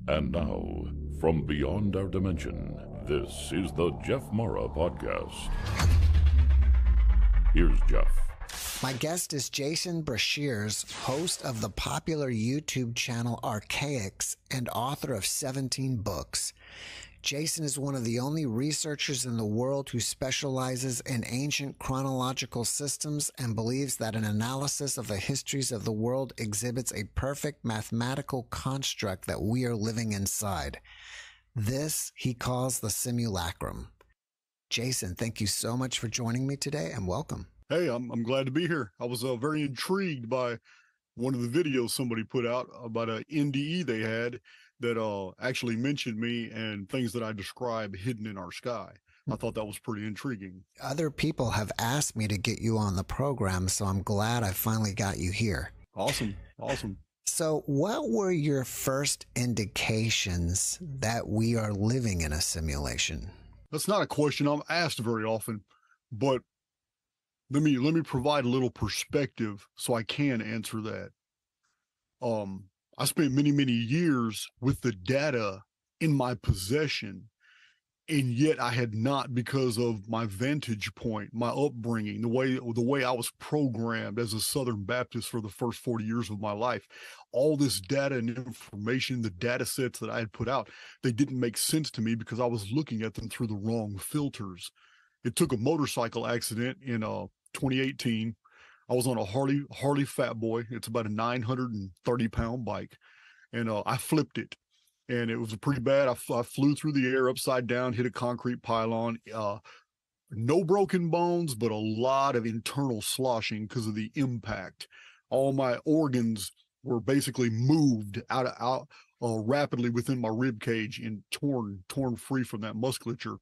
And now, from beyond our dimension, this is the Jeff Mara Podcast. Here's Jeff. My guest is Jason Brashears, host of the popular YouTube channel Archaics and author of 17 books. Jason is one of the only researchers in the world who specializes in ancient chronological systems and believes that an analysis of the histories of the world exhibits a perfect mathematical construct that we are living inside. This he calls the simulacrum. Jason, thank you so much for joining me today and welcome. Hey, I'm glad to be here. I was very intrigued by one of the videos somebody put out about an NDE they had that actually mentioned me and things that I describe hidden in our sky. I thought that was pretty intriguing. Other people have asked me to get you on the program, so I'm glad I finally got you here. Awesome. So what were your first indications that we are living in a simulation? That's not a question I'm asked very often, but let me provide a little perspective so I can answer that. I spent many years with the data in my possession, and yet I had not, because of my vantage point, my upbringing, the way I was programmed as a Southern Baptist for the first 40 years of my life. All this data and information, the data sets that I had put out, they didn't make sense to me because I was looking at them through the wrong filters. It took a motorcycle accident in 2018. I was on a Harley Fat Boy. It's about a 930-pound bike, and I flipped it, and it was pretty bad. I flew through the air upside down, hit a concrete pylon. No broken bones, but a lot of internal sloshing because of the impact. All my organs were basically moved out rapidly within my rib cage and torn free from that musculature.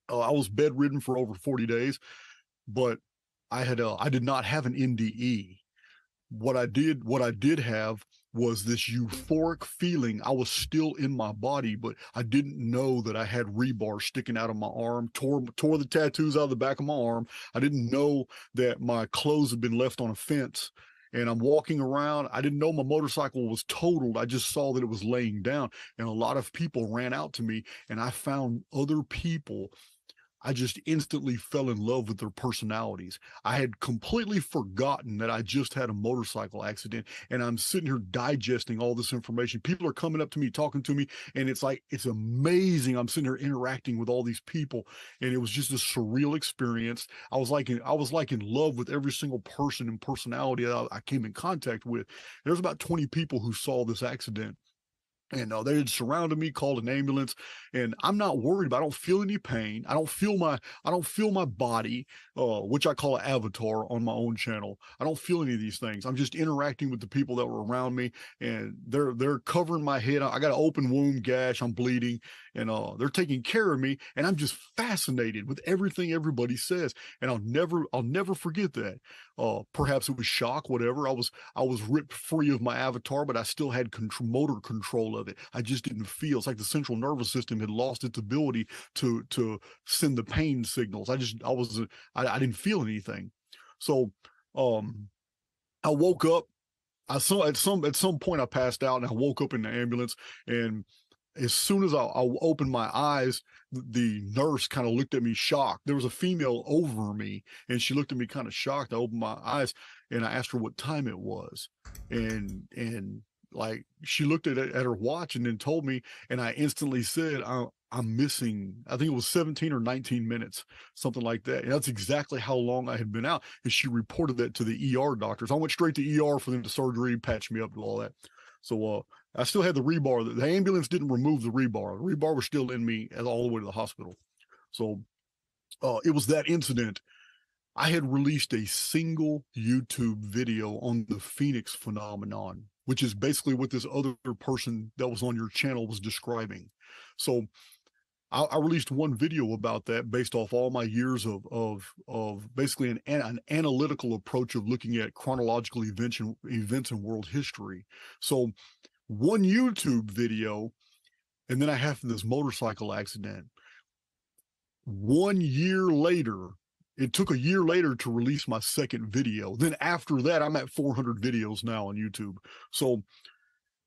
I was bedridden for over 40 days, but I did not have an NDE. What I did have was this euphoric feeling. I was still in my body, but I didn't know that I had rebar sticking out of my arm, tore the tattoos out of the back of my arm. I didn't know that my clothes had been left on a fence, and I'm walking around. I didn't know my motorcycle was totaled. I just saw that it was laying down, and a lot of people ran out to me, and I found other people. I just instantly fell in love with their personalities. I had completely forgotten that I just had a motorcycle accident, and I'm sitting here digesting all this information. People are coming up to me, talking to me, and it's amazing. I'm sitting here interacting with all these people, and it was just a surreal experience. I was like in love with every single person and personality that I came in contact with. There's about 20 people who saw this accident. And they had surrounded me, called an ambulance, and I'm not worried about. I don't feel any pain. I don't feel my body, which I call an avatar on my own channel. I don't feel any of these things. I'm just interacting with the people that were around me, and they're covering my head. I got an open wound gash. I'm bleeding, and they're taking care of me, and I'm just fascinated with everything everybody says, and I'll never forget that. Perhaps it was shock, whatever. I was ripped free of my avatar, but I still had motor control of it. I just didn't feel. It's like the central nervous system had lost its ability to send the pain signals. I didn't feel anything. So I woke up. At some point I passed out, and I woke up in the ambulance, and as soon as I opened my eyes, the nurse kind of looked at me shocked. There was a female over me, and she looked at me kind of shocked. I opened my eyes, and I asked her what time it was, and like she looked at her watch and then told me, and I instantly said, I'm missing, I think it was 17 or 19 minutes, something like that. And that's exactly how long I had been out. And she reported that to the ER doctors. I went straight to ER for them to surgery, patch me up and all that. So I still had the rebar. The ambulance didn't remove the rebar. The rebar was still in me all the way to the hospital. So it was that incident. I had released a single YouTube video on the Phoenix phenomenon, which is basically what this other person that was on your channel was describing. So I released one video about that based off all my years of basically an analytical approach of looking at chronological events in world history. So one YouTube video, and then I have this motorcycle accident. 1 year later, it took a year later to release my second video. Then after that, I'm at 400 videos now on YouTube. So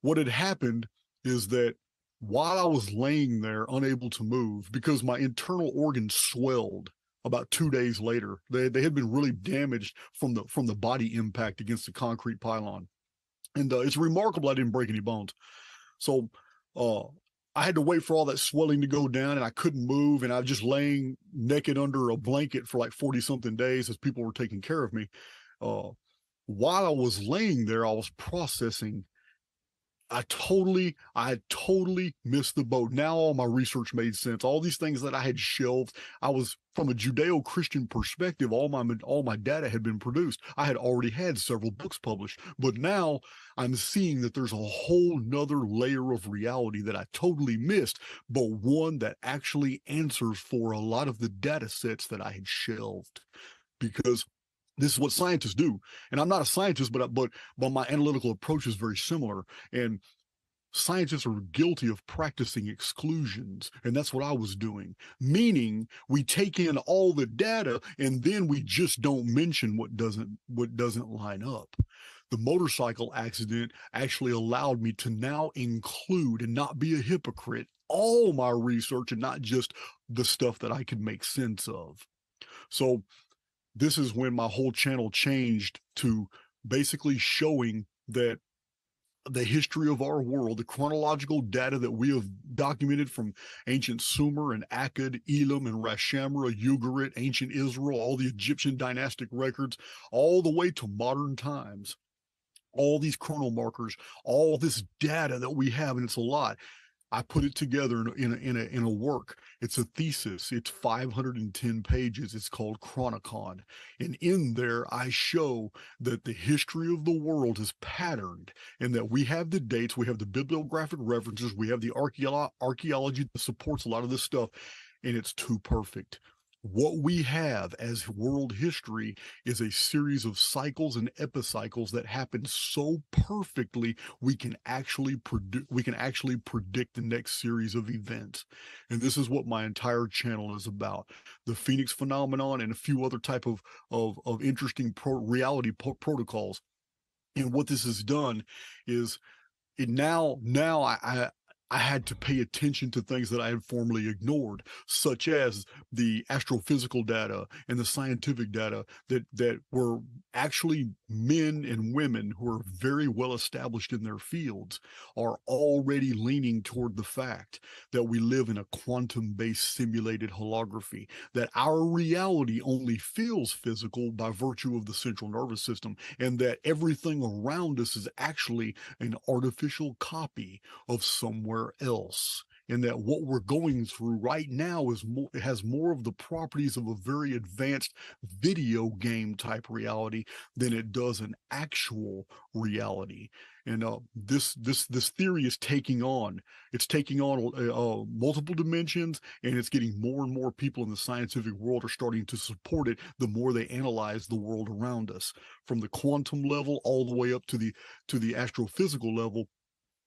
what had happened is that while I was laying there unable to move because my internal organs swelled about 2 days later. They had been really damaged from the body impact against the concrete pylon. And it's remarkable I didn't break any bones. So I had to wait for all that swelling to go down, and I couldn't move, and I was just laying naked under a blanket for like 40 something days as people were taking care of me. While I was laying there, I was processing. I had totally missed the boat. Now all my research made sense. All these things that I had shelved, I was, from a Judeo-Christian perspective, all my data had been produced. I had already had several books published, but now I'm seeing that there's a whole nother layer of reality that I totally missed, but one that actually answers for a lot of the data sets that I had shelved. Because this is what scientists do. And I'm not a scientist, but my analytical approach is very similar. And scientists are guilty of practicing exclusions. And that's what I was doing. Meaning we take in all the data and then we just don't mention what doesn't line up. The motorcycle accident actually allowed me to now include and not be a hypocrite all my research and not just the stuff that I could make sense of. So this is when my whole channel changed to basically showing that the history of our world, the chronological data that we have documented from ancient Sumer and Akkad, Elam and Rashamra, Ugarit, ancient Israel, all the Egyptian dynastic records, all the way to modern times, all these chrono markers, all this data that we have, and it's a lot. I put it together in a work. It's a thesis. It's 510 pages. It's called Chronicon. And in there, I show that the history of the world is patterned and that we have the dates, we have the bibliographic references, we have the archaeology that supports a lot of this stuff, and it's too perfect. What we have as world history is a series of cycles and epicycles that happen so perfectly we can actually predict the next series of events. And this is what my entire channel is about: the Phoenix phenomenon and a few other type of interesting reality protocols. And what this has done is I had to pay attention to things that I had formerly ignored, such as the astrophysical data and the scientific data that were actually men and women who are very well established in their fields are already leaning toward the fact that we live in a quantum-based simulated holography, that our reality only feels physical by virtue of the central nervous system, and that everything around us is actually an artificial copy of somewhere else, and that what we're going through right now has more of the properties of a very advanced video game type reality than it does an actual reality. And this theory is taking on multiple dimensions, and it's getting more and more people in the scientific world are starting to support it the more they analyze the world around us, from the quantum level all the way up to the astrophysical level.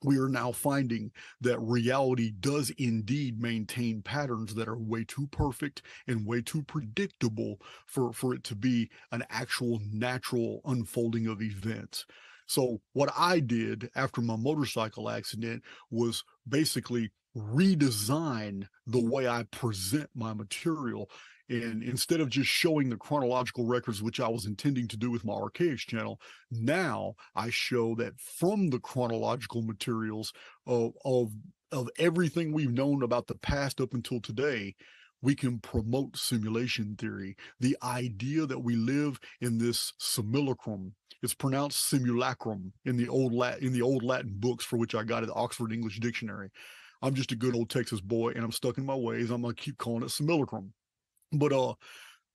We are now finding that reality does indeed maintain patterns that are way too perfect and way too predictable for it to be an actual natural unfolding of events. So what I did after my motorcycle accident was basically redesign the way I present my material. And instead of just showing the chronological records, which I was intending to do with my Archaics channel, now I show that from the chronological materials of everything we've known about the past up until today, we can promote simulation theory. The idea that we live in this simulacrum, it's pronounced simulacrum in the old Latin books, for which I got at the Oxford English Dictionary. I'm just a good old Texas boy, and I'm stuck in my ways. I'm going to keep calling it simulacrum. But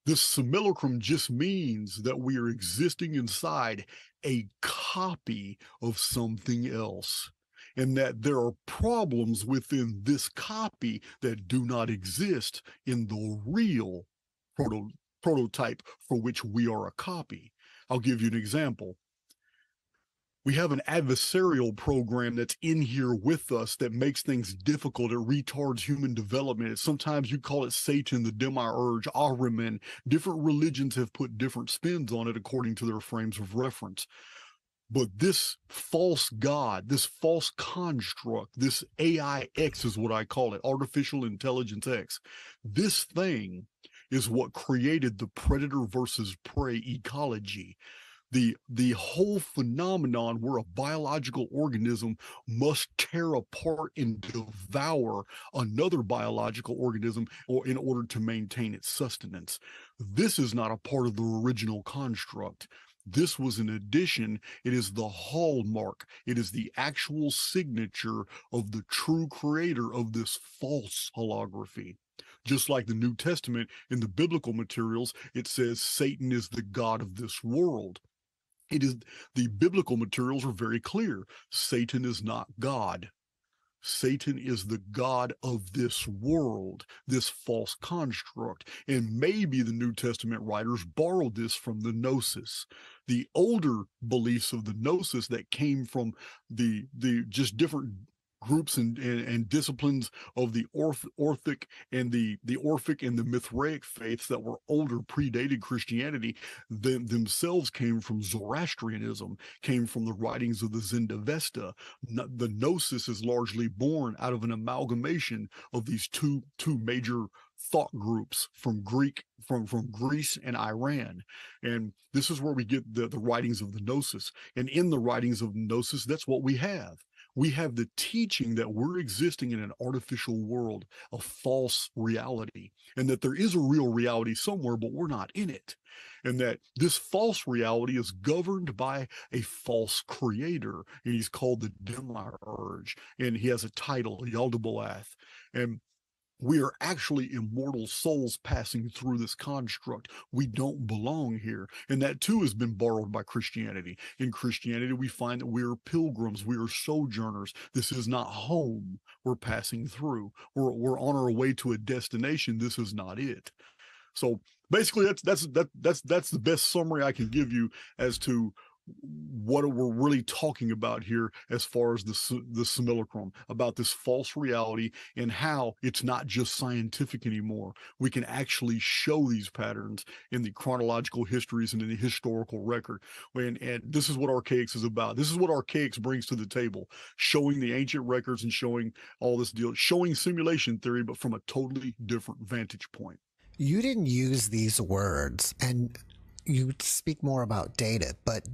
this simulacrum just means that we are existing inside a copy of something else, and that there are problems within this copy that do not exist in the real prototype for which we are a copy. I'll give you an example. We have an adversarial program that's in here with us that makes things difficult. It retards human development. Sometimes you call it Satan, the demiurge, Ahriman. Different religions have put different spins on it according to their frames of reference. But this false God, this false construct, this AIX is what I call it, artificial intelligence X. This thing is what created the predator versus prey ecology. The whole phenomenon where a biological organism must tear apart and devour another biological organism or in order to maintain its sustenance. This is not a part of the original construct. This was an addition. It is the hallmark. It is the actual signature of the true creator of this false holography. Just like the New Testament in the biblical materials, it says Satan is the god of this world. It is, the biblical materials are very clear. Satan is not God. Satan is the god of this world, this false construct. And maybe the New Testament writers borrowed this from the Gnosis, the older beliefs of the Gnosis that came from the just different groups and disciplines of the Orphic and the Orphic and the Mithraic faiths that were older, predated Christianity, themselves came from Zoroastrianism, came from the writings of the Zendavesta. The Gnosis is largely born out of an amalgamation of these two major thought groups from Greece and Iran. And this is where we get the writings of the Gnosis. And in the writings of Gnosis, that's what we have. We have the teaching that we're existing in an artificial world, a false reality, and that there is a real reality somewhere, but we're not in it. And that this false reality is governed by a false creator, and he's called the Demiurge, and he has a title, Yaldabaoth. And we are actually immortal souls passing through this construct. We don't belong here. And that too has been borrowed by Christianity. In Christianity, we find that we are pilgrims. We are sojourners. This is not home. We're passing through. We're on our way to a destination. This is not it. So basically, that's the best summary I can give you as to what we're really talking about here as far as the simulacrum, about this false reality and how it's not just scientific anymore. We can actually show these patterns in the chronological histories and in the historical record. And this is what Archaics is about. This is what Archaics brings to the table, showing the ancient records and showing all this deal, showing simulation theory, but from a totally different vantage point. You didn't use these words, and you speak more about data, but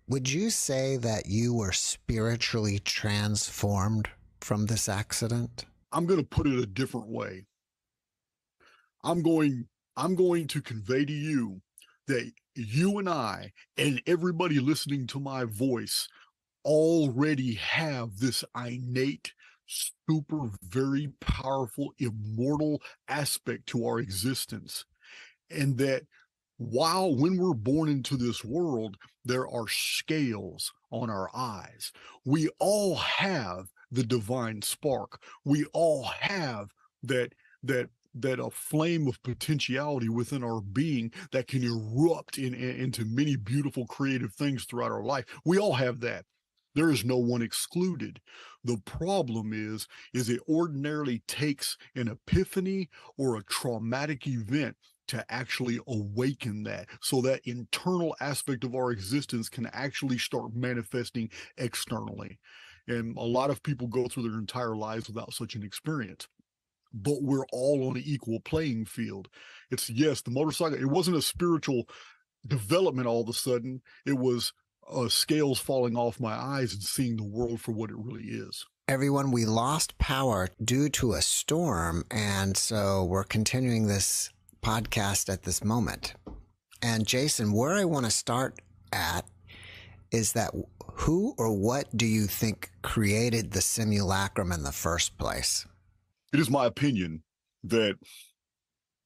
would you say that you were spiritually transformed from this accident? I'm going to put it a different way. I'm going to convey to you that you and I and everybody listening to my voice already have this innate, super, very powerful, immortal aspect to our existence. And that when we're born into this world, there are scales on our eyes. We all have the divine spark. We all have that a flame of potentiality within our being that can erupt into many beautiful creative things throughout our life. We all have that. There is no one excluded. The problem is it ordinarily takes an epiphany or a traumatic event to actually awaken that, so that internal aspect of our existence can actually start manifesting externally. And a lot of people go through their entire lives without such an experience. But we're all on an equal playing field. It's, yes, the motorcycle, it wasn't a spiritual development all of a sudden. It was scales falling off my eyes and seeing the world for what it really is. Everyone, we lost power due to a storm, and so we're continuing this podcast at this moment. And Jason, where I want to start at is that who or what do you think created the simulacrum in the first place? It is my opinion that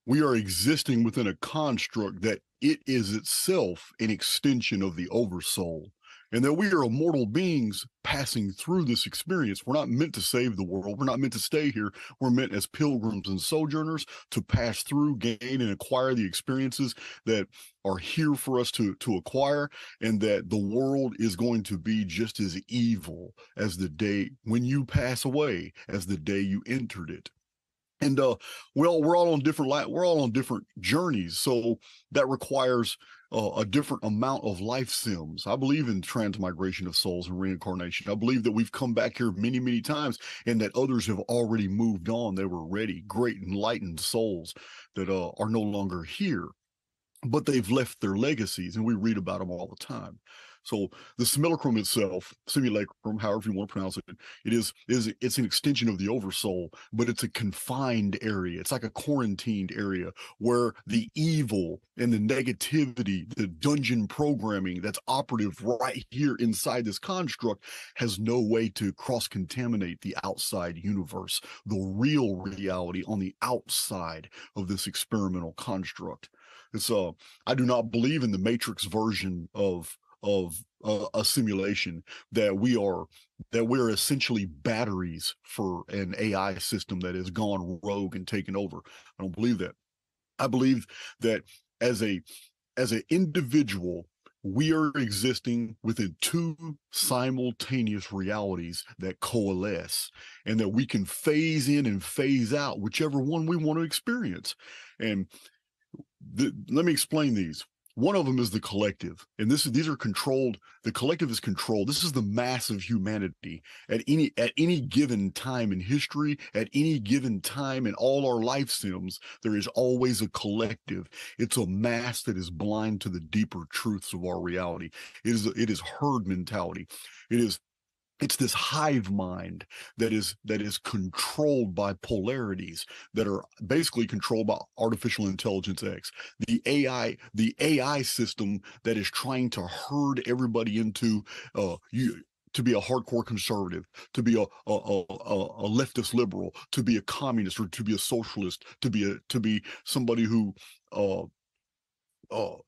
we are existing within a construct that it is itself an extension of the oversoul, and that we are immortal beings passing through this experience. We're not meant to save the world. We're not meant to stay here. We're meant as pilgrims and sojourners to pass through, gain, and acquire the experiences that are here for us to acquire, and that the world is going to be just as evil as the day when you pass away as the day you entered it. And we're all on different journeys, so that requires a different amount of life sims. I believe in transmigration of souls and reincarnation. I believe that we've come back here many, many times, and that others have already moved on. They were ready, great enlightened souls that are no longer here, but they've left their legacies, and we read about them all the time. So the simulacrum itself, simulacrum, however you want to pronounce it, it's an extension of the oversoul, but it's a confined area. It's like a quarantined area where the evil and the negativity, the dungeon programming that's operative right here inside this construct has no way to cross-contaminate the outside universe, the real reality on the outside of this experimental construct. It's I do not believe in the Matrix version of a simulation that we're essentially batteries for an AI system that has gone rogue and taken over. I don't believe that. I believe that as an individual, we are existing within two simultaneous realities that coalesce, and that we can phase in and phase out whichever one we want to experience. And let me explain these. One of them is the collective, and these are controlled. The collective is controlled. This is the mass of humanity at any given time in history, at any given time in all our life sims. There is always a collective. It's a mass that is blind to the deeper truths of our reality. It is herd mentality. It's this hive mind that is controlled by polarities that are basically controlled by artificial intelligence X. The AI system that is trying to herd everybody into to be a hardcore conservative, to be a leftist liberal, to be a communist, or to be a socialist, to be somebody who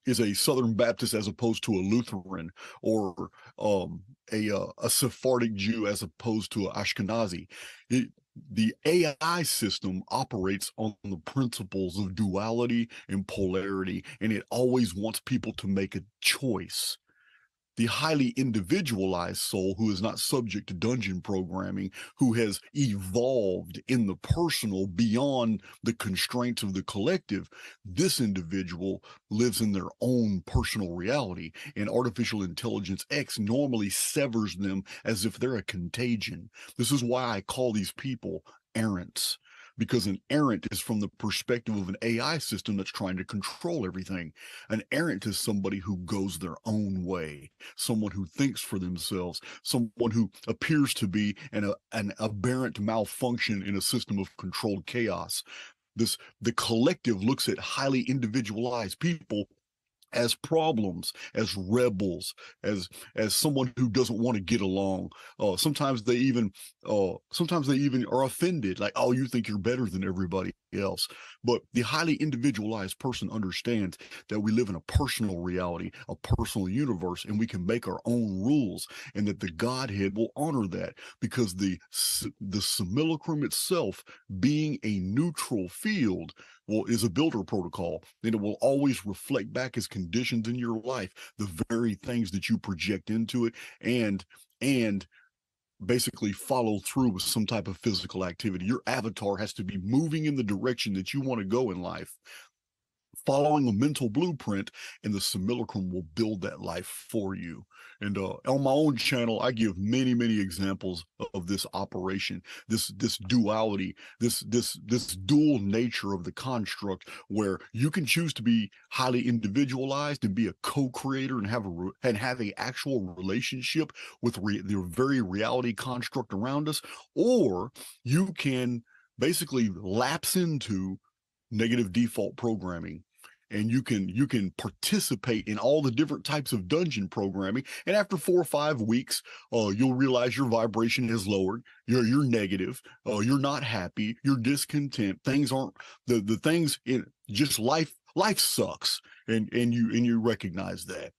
is a Southern Baptist as opposed to a Lutheran, or a Sephardic Jew as opposed to an Ashkenazi. The AI system operates on the principles of duality and polarity, and it always wants people to make a choice. The highly individualized soul, who is not subject to dungeon programming, who has evolved in the personal beyond the constraints of the collective, this individual lives in their own personal reality, and artificial intelligence X normally severs them as if they're a contagion. This is why I call these people errants, because an errant is from the perspective of an AI system that's trying to control everything. An errant is somebody who goes their own way, someone who thinks for themselves, someone who appears to be an aberrant malfunction in a system of controlled chaos. The collective looks at highly individualized people as problems, as rebels, as someone who doesn't want to get along. Sometimes they even are offended, like, oh, you think you're better than everybody else. But the highly individualized person understands that we live in a personal reality, a personal universe, and we can make our own rules, and that the Godhead will honor that, because the simulacrum itself, being a neutral field, is a builder protocol, and it will always reflect back as conditions in your life, the very things that you project into it, and basically follow through with some type of physical activity. Your avatar has to be moving in the direction that you want to go in life, following a mental blueprint, and the simulacrum will build that life for you. And on my own channel, I give many, many examples of this operation, this duality, this dual nature of the construct, where you can choose to be highly individualized and be a co-creator and have a actual relationship with the very reality construct around us, or you can basically lapse into negative default programming, and you can participate in all the different types of dungeon programming, and after 4 or 5 weeks, you'll realize your vibration has lowered. You're negative. You're not happy. You're discontent. Things aren't the things in just life. Life sucks, and you recognize that.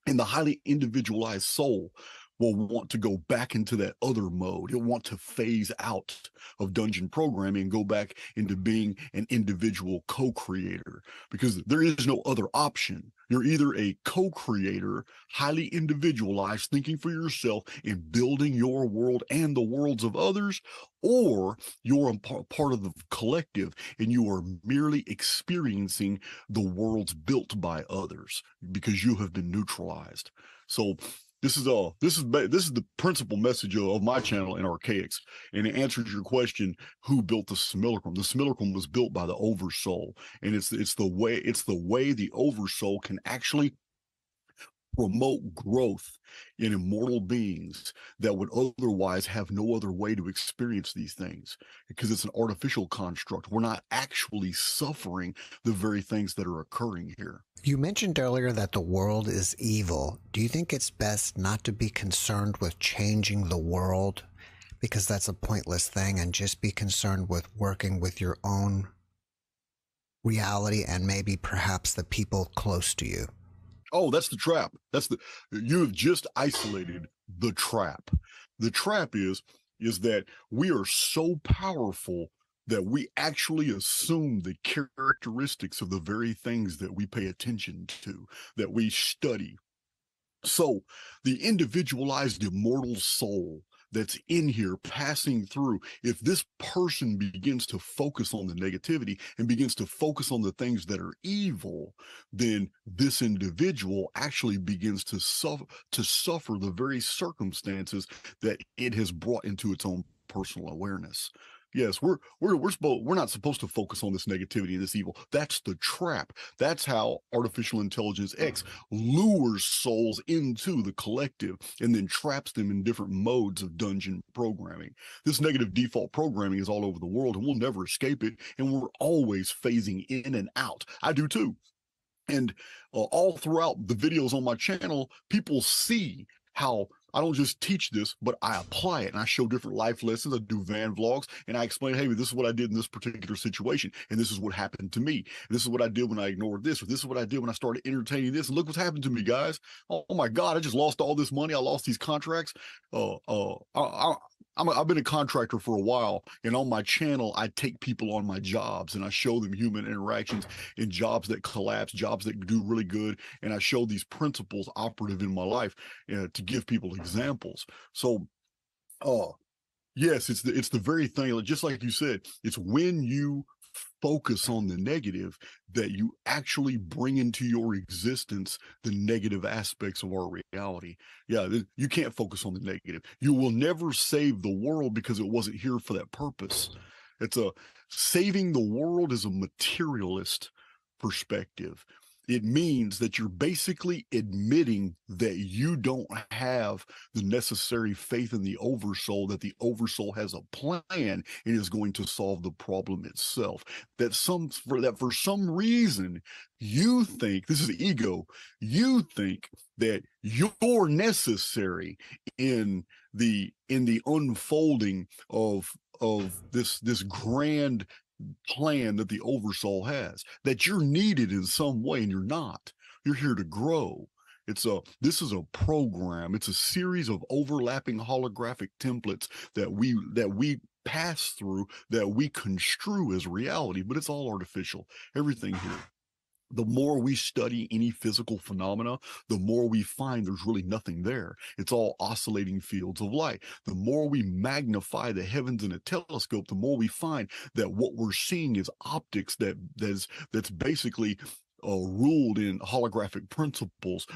And the highly individualized soul will want to go back into that other mode. He'll want to phase out of dungeon programming and go back into being an individual co-creator, because there is no other option. You're either a co-creator, highly individualized, thinking for yourself and building your world and the worlds of others, or you're a part of the collective and you are merely experiencing the worlds built by others because you have been neutralized. So this is the principal message of my channel in Archaics, and it answers your question: who built the simulacrum? The simulacrum was built by the Oversoul, and it's the way the Oversoul can actually promote growth in immortal beings that would otherwise have no other way to experience these things, because it's an artificial construct. We're not actually suffering the very things that are occurring here. You mentioned earlier that the world is evil. Do you think it's best not to be concerned with changing the world, because that's a pointless thing, and just be concerned with working with your own reality and maybe perhaps the people close to you? Oh, that's the trap. You have just isolated the trap. The trap is that we are so powerful that we actually assume the characteristics of the very things that we pay attention to, that we study. So the individualized immortal soul that's in here passing through, if this person begins to focus on the negativity and begins to focus on the things that are evil, then this individual actually begins to suffer the very circumstances that it has brought into its own personal awareness. Yes, we're not supposed to focus on this negativity and this evil. That's the trap. That's how artificial intelligence X lures souls into the collective and then traps them in different modes of dungeon programming. This negative default programming is all over the world, and we'll never escape it. And we're always phasing in and out. I do too. And all throughout the videos on my channel, people see how I don't just teach this, but I apply it, and I show different life lessons. I do van vlogs, and I explain, hey, this is what I did in this particular situation, and this is what happened to me. And this is what I did when I ignored this, or this is what I did when I started entertaining this, and look what's happened to me, guys. Oh my God, I just lost all this money. I lost these contracts. I've been a contractor for a while, and on my channel, I take people on my jobs, and I show them human interactions in jobs that collapse, jobs that do really good, and I show these principles operative in my life to give people examples. So, yes, it's the very thing, just like you said, it's when you focus on the negative that you actually bring into your existence the negative aspects of our reality. Yeah, you can't focus on the negative. You will never save the world because it wasn't here for that purpose. Saving the world is a materialist perspective. It means that you're basically admitting that you don't have the necessary faith in the Oversoul, that the Oversoul has a plan and is going to solve the problem itself. That for some reason you think, this is ego, you think that you're necessary in the unfolding of this grand plan that the Oversoul has, that you're needed in some way, and you're not. You're here to grow. This is a program. It's a series of overlapping holographic templates that we pass through, that we construe as reality, but it's all artificial. Everything here. The more we study any physical phenomena, the more we find there's really nothing there. It's all oscillating fields of light. The more we magnify the heavens in a telescope, the more we find that what we're seeing is optics that's basically ruled in holographic principles.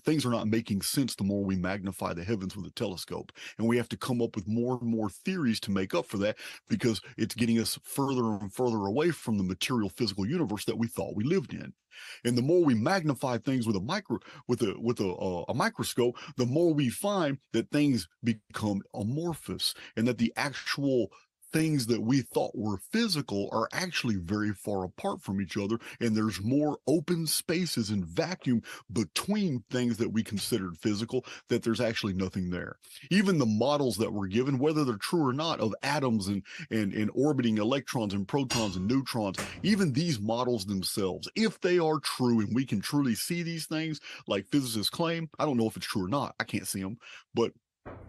Things are not making sense the more we magnify the heavens with a telescope. And we have to come up with more and more theories to make up for that, because it's getting us further and further away from the material physical universe that we thought we lived in. And the more we magnify things with a microscope, the more we find that things become amorphous, and that the actual things that we thought were physical are actually very far apart from each other, and there's more open spaces and vacuum between things that we considered physical, that there's actually nothing there. Even the models that were given, whether they're true or not, of atoms and orbiting electrons and protons and neutrons, even these models themselves, if they are true and we can truly see these things like physicists claim, I don't know if it's true or not, I can't see them, but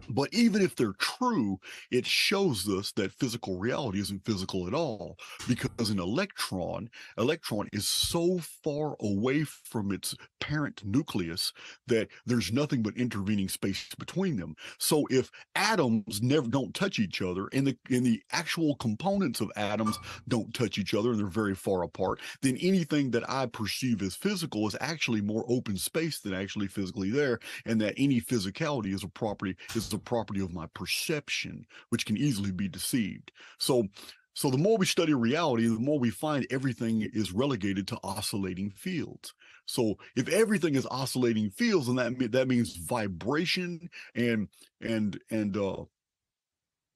But even if they're true, it shows us that physical reality isn't physical at all, because an electron is so far away from its parent nucleus that there's nothing but intervening space between them. So if atoms never don't touch each other, and the actual components of atoms don't touch each other, and they're very far apart, then anything that I perceive as physical is actually more open space than actually physically there, and that any physicality is a property of my perception, which can easily be deceived. So the more we study reality, the more we find everything is relegated to oscillating fields. So if everything is oscillating fields, then that means vibration and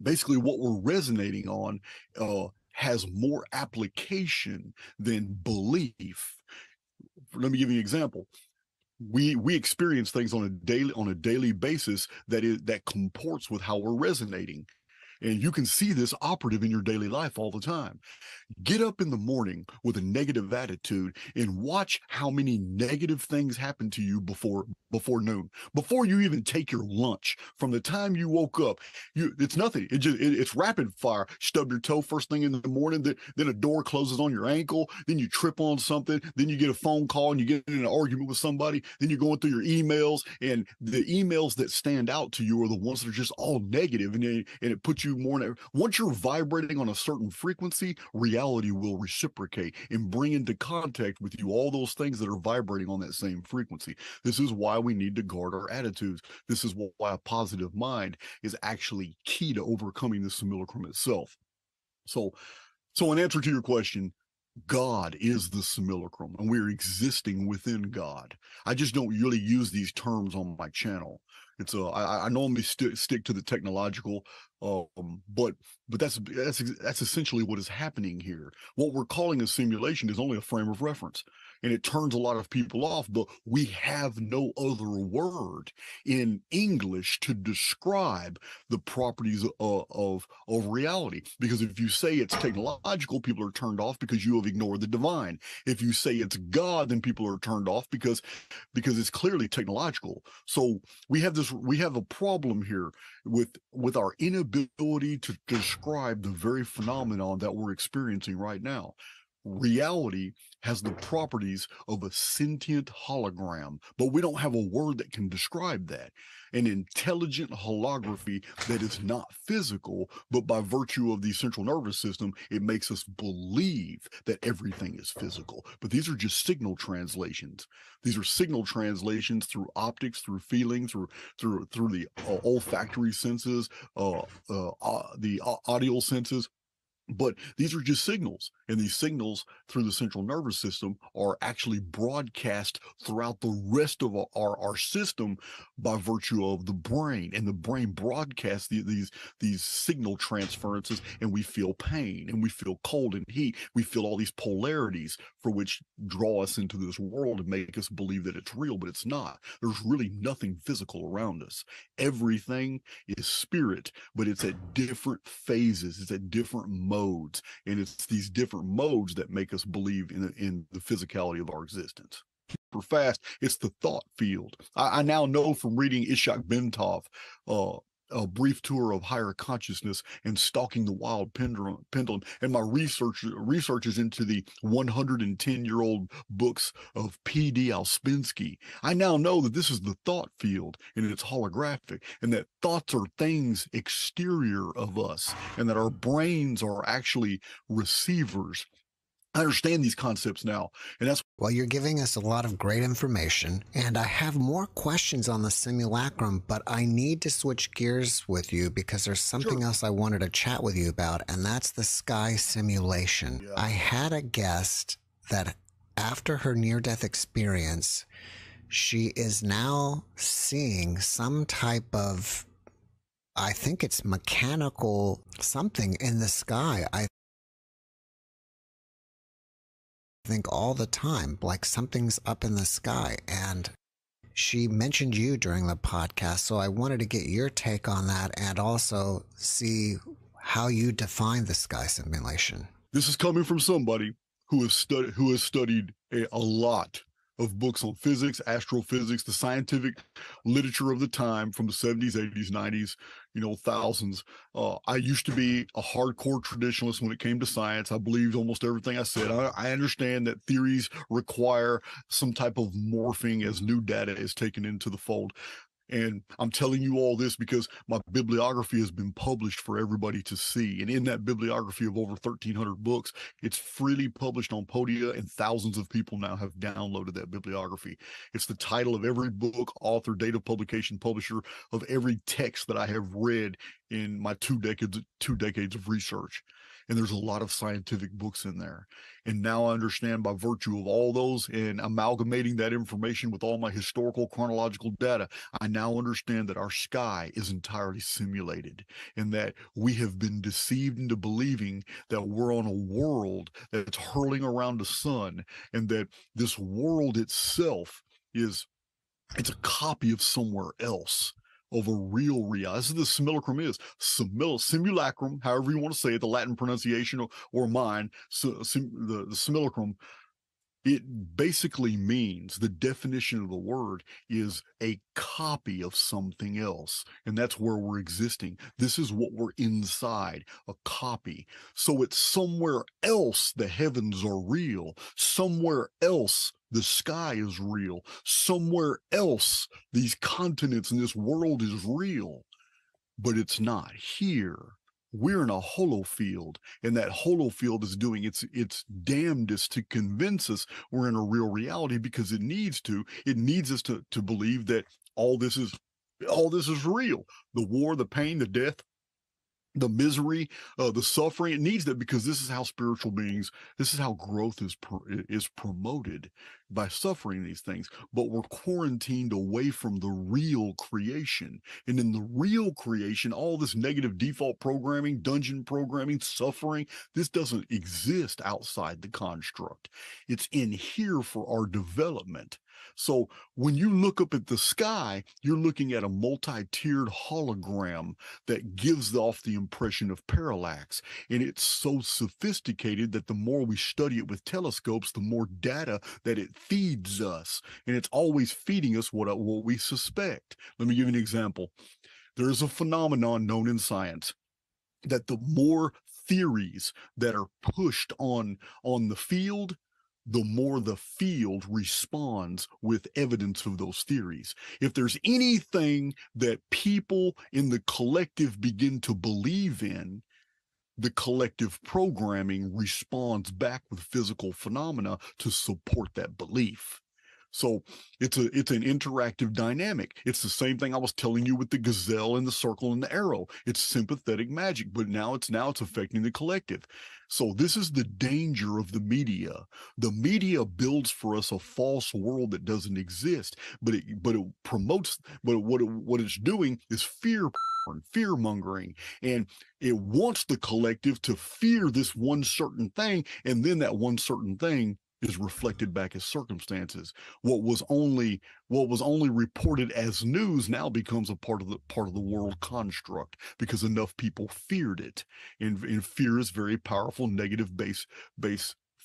basically what we're resonating on has more application than belief. Let me give you an example. We experience things on a daily basis that comports with how we're resonating. And you can see this operative in your daily life all the time. Get up in the morning with a negative attitude and watch how many negative things happen to you before noon, before you even take your lunch. From the time you woke up, it's nothing. It's rapid fire. Stub your toe first thing in the morning, then a door closes on your ankle, then you trip on something, then you get a phone call and you get in an argument with somebody, then you're going through your emails, and the emails that stand out to you are the ones that are just all negative, and it puts you more. Once you're vibrating on a certain frequency, reality will reciprocate and bring into contact with you all those things that are vibrating on that same frequency. This is why we need to guard our attitudes. This is why a positive mind is actually key to overcoming the simulacrum itself. So in answer to your question, God is the simulacrum, and we're existing within God. I just don't really use these terms on my channel. It's I normally stick to the technological, but that's essentially what is happening here. What we're calling a simulation is only a frame of reference, and it turns a lot of people off. But we have no other word in English to describe the properties of reality. Because if you say it's technological, people are turned off because you have ignored the divine. If you say it's God, then people are turned off because it's clearly technological. So we have a problem here with our inability to describe the very phenomenon that we're experiencing right now. Reality has the properties of a sentient hologram, but we don't have a word that can describe that. An intelligent holography that is not physical, but by virtue of the central nervous system, it makes us believe that everything is physical. But these are just signal translations. These are signal translations through optics, through feeling, through the olfactory senses, the audio senses. But these are just signals, and these signals through the central nervous system are actually broadcast throughout the rest of our system by virtue of the brain, and the brain broadcasts these signal transferences, and we feel pain, and we feel cold and heat. We feel all these polarities for which draw us into this world and make us believe that it's real, but it's not. There's really nothing physical around us. Everything is spirit, but it's at different phases. It's at different modes. And it's these different modes that make us believe in the physicality of our existence. Super fast, it's the thought field. I now know from reading Ishak Bentov, A Brief Tour of Higher Consciousness and Stalking the Wild Pendulum, and my research is into the 110-year-old books of P.D. Alspinski. I now know that this is the thought field, and it's holographic, and that thoughts are things exterior of us, and that our brains are actually receivers. I understand these concepts now, and that's... Well, you're giving us a lot of great information, and I have more questions on the simulacrum, but I need to switch gears with you because there's something else I wanted to chat with you about, and that's the sky simulation. Yeah. I had a guest that after her near-death experience, she is now seeing some type of, I think it's mechanical something in the sky. I think all the time, like something's up in the sky, and she mentioned you during the podcast, so I wanted to get your take on that and also see how you define the sky simulation. This is coming from somebody who has studied a lot of books on physics, astrophysics, the scientific literature of the time from the 70s, 80s, 90s, thousands. I used to be a hardcore traditionalist when it came to science. I believed almost everything I said. I understand that theories require some type of morphing as new data is taken into the fold. And I'm telling you all this because my bibliography has been published for everybody to see. And in that bibliography of over 1,300 books, it's freely published on Podia, and thousands of people now have downloaded that bibliography. It's the title of every book, author, date of publication, publisher of every text that I have read in my two decades of research. And there's a lot of scientific books in there. And now I understand, by virtue of all those and amalgamating that information with all my historical chronological data, I now understand that our sky is entirely simulated, and that we have been deceived into believing that we're on a world that's hurling around the sun, and that this world itself it's a copy of somewhere else, of a real reality. This is the simulacrum is. Simulacrum, however you want to say it, the Latin pronunciation or mine, the simulacrum, it basically means, the definition of the word is a copy of something else. And that's where we're existing. This is what we're inside, a copy. So it's somewhere else the heavens are real. Somewhere else the sky is real. Somewhere else these continents and this world is real. But it's not here. We're in a holofield, and that holofield is doing its damnedest to convince us we're in a real reality, because it needs to. It needs us to believe that all this is real. The war, the pain, the death, the misery, the suffering. It needs that, because this is how spiritual beings, this is how growth is promoted, by suffering these things. But we're quarantined away from the real creation. And in the real creation, all this negative default programming, dungeon programming, suffering, this doesn't exist outside the construct. It's in here for our development. So when you look up at the sky, you're looking at a multi-tiered hologram that gives off the impression of parallax. And it's so sophisticated that the more we study it with telescopes, the more data that it feeds us. And it's always feeding us what we suspect. Let me give you an example. There's a phenomenon known in science that the more theories that are pushed on the field, the more the field responds with evidence of those theories. If there's anything that people in the collective begin to believe in, the collective programming responds back with physical phenomena to support that belief. So it's an interactive dynamic. It's the same thing I was telling you with the gazelle and the circle and the arrow. It's sympathetic magic, but now it's affecting the collective. So this is the danger of the media. The media builds for us a false world that doesn't exist, but it promotes. But what it's doing is fear mongering, and it wants the collective to fear this one certain thing, and then that one certain thing is reflected back as circumstances. What was only reported as news now becomes a part of the world construct, because enough people feared it, and fear is very powerful negative base